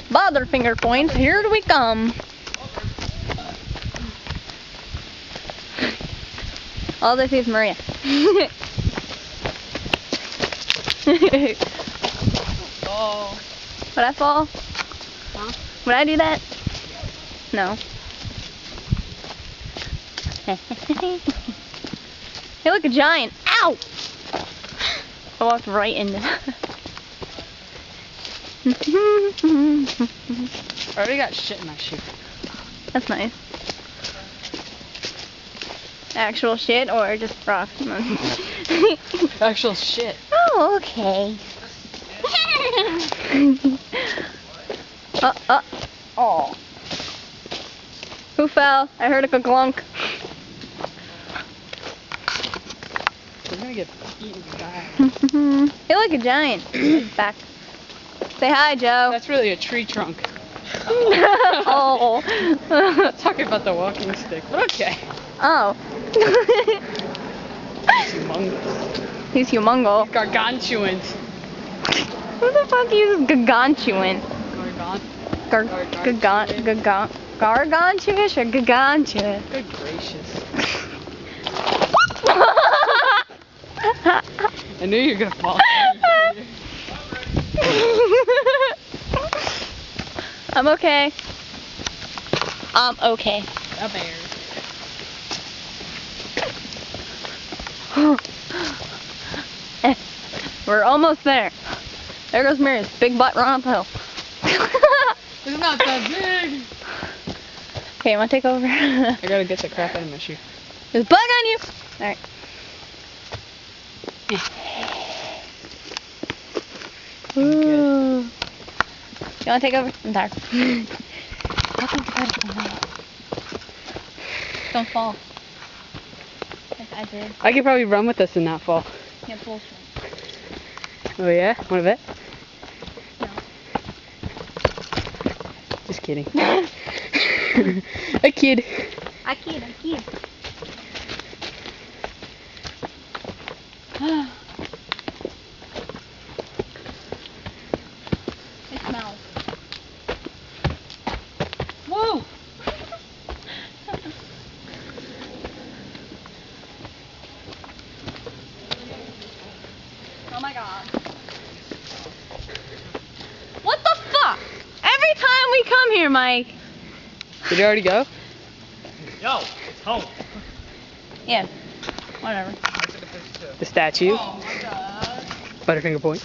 Butterfinger points, here we come. All I see is Maria. Oh. Would I fall? Huh? Would I do that? No. Hey, look, a giant. Ow! I walked right into that. I already got shit in my shoe. That's nice. Actual shit or just rocks? Actual shit. Oh, okay. Oh. Who fell? I heard a glunk. We're gonna get eaten by. You're like a giant. Back. Say hi, Joe. That's really a tree trunk. Oh. Talking about the walking stick, but okay. Oh. It's humongous. He's humongo. Gargantuan. Who the fuck uses gargantuan? Gargantuan. Gargantuous or gargantuan? Good gracious. I knew you were gonna fall. I'm okay. I'm okay. A bear. We're almost there. There goes Mary's big butt run uphill. It's not that big. Okay, you wanna take over? I gotta get the crap out of my shoe. There's a bug on you. All right. Ooh. You wanna take over? I'm tired. Don't fall. Like I did. I could probably run with us and not fall. Yeah, bullshit. Oh yeah? Wanna bet? No. Just kidding. A kid. I kid. It smells. Whoa! Oh my god. What the fuck? Every time we come here, Mike. Did you already go? Yo, it's home. Yeah. Whatever. The statue. Oh my god. Butterfinger point.